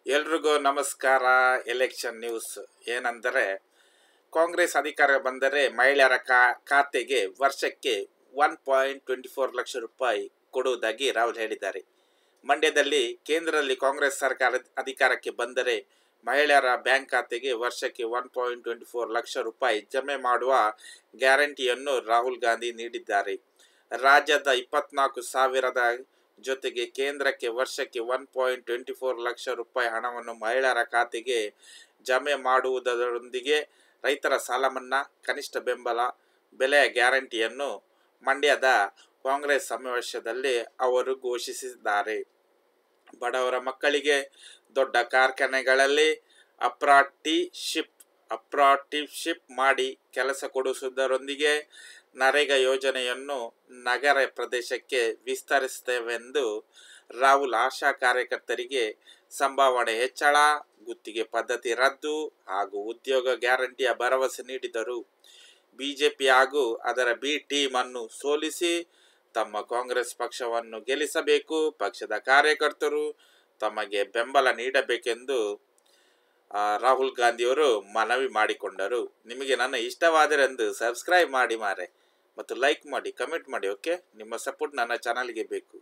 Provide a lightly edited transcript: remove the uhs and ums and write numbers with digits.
ಎಲ್ರಿಗೂ ನಮಸ್ಕಾರ. Election news ಏನಂದರೆ, ಕಾಂಗ್ರೆಸ್ ಅಧಿಕಾರ ಬಂದರೆ ಮಹಿಳೆಯರ ಖಾತೆಗೆ ವರ್ಷಕ್ಕೆ 1.24 ಲಕ್ಷ ರೂಪಾಯಿ ಕೊಡುವುದಾಗಿ ರಾಹುಲ್ ಹೇಳಿದ್ದಾರೆ. ಮಂಡ್ಯದಲ್ಲಿ ಕೇಂದ್ರದಲ್ಲಿ ಕಾಂಗ್ರೆಸ್ ಸರ್ಕಾರ ಅಧಿಕಾರಕ್ಕೆ ಬಂದರೆ ಮಹಿಳೆಯರ ಬ್ಯಾಂಕ್ ಖಾತೆಗೆ ವರ್ಷಕ್ಕೆ 1.24 ಲಕ್ಷ ರೂಪಾಯಿ ಜಮೆ ಮಾಡುವ ಗ್ಯಾರಂಟಿಯನ್ನು ರಾಹುಲ್ ಗಾಂಧಿ ನೀಡಿದ್ದಾರೆ. ರಾಜ್ಯದ 24,000 ಜೊತೆಗೆ ಕೇಂದ್ರಕ್ಕೆ ವರ್ಷಕ್ಕೆ 1.24 ಲಕ್ಷ ರೂಪಾಯಿ ಹಣವನ್ನು ಮಹಿಳೆಯರ ಖಾತೆಗೆ ಜಮೆ ಮಾಡುವುದರೊಂದಿಗೆ ರೈತರ ಸಾಲ ಮನ್ನಾ, ಕನಿಷ್ಠ ಬೆಂಬಲ ಬೆಲೆಯ ಗ್ಯಾರಂಟಿಯನ್ನು ಮಂಡ್ಯದ ಕಾಂಗ್ರೆಸ್ ಸಮಾವೇಶದಲ್ಲಿ ಅವರು ಘೋಷಿಸಿದ್ದಾರೆ. ಬಡವರ ಮಕ್ಕಳಿಗೆ ದೊಡ್ಡ ಕಾರ್ಖಾನೆಗಳಲ್ಲಿ ಅಪ್ರಾಂಟಿಸ್ಶಿಪ್ ಮಾಡಿ ಕೆಲಸ ಕೊಡಿಸುವುದರೊಂದಿಗೆ ನರೇಗಾ ಯೋಜನೆಯನ್ನು ನಗರ ಪ್ರದೇಶಕ್ಕೆ ವಿಸ್ತರಿಸುತ್ತೇವೆಂದು ರಾಹುಲ್ ಆಶಾ ಕಾರ್ಯಕರ್ತರಿಗೆ ಸಂಭಾವನೆ ಹೆಚ್ಚಳ, ಗುತ್ತಿಗೆ ಪದ್ಧತಿ ರದ್ದು ಹಾಗೂ ಉದ್ಯೋಗ ಗ್ಯಾರಂಟಿಯ ಭರವಸೆ ನೀಡಿದರು. ಬಿಜೆಪಿ ಹಾಗೂ ಅದರ ಬಿ ಟೀಮ್ ಅನ್ನು ಸೋಲಿಸಿ ತಮ್ಮ ಕಾಂಗ್ರೆಸ್ ಪಕ್ಷವನ್ನು ಗೆಲ್ಲಿಸಬೇಕು. ಪಕ್ಷದ ಕಾರ್ಯಕರ್ತರು ತಮಗೆ ಬೆಂಬಲ ನೀಡಬೇಕೆಂದು ರಾಹುಲ್ ಗಾಂಧಿಯವರು ಮನವಿ ಮಾಡಿಕೊಂಡರು. ನಿಮಗೆ ನನ್ನ ಇಷ್ಟವಾದರೆಂದು ಸಬ್ಸ್ಕ್ರೈಬ್ ಮಾಡಿ ಮತ್ತು ಲೈಕ್ ಮಾಡಿ, ಕಮೆಂಟ್ ಮಾಡಿ. ಓಕೆ, ನಿಮ್ಮ ಸಪೋರ್ಟ್ ನನ್ನ ಚಾನಲ್ಗೆ ಬೇಕು.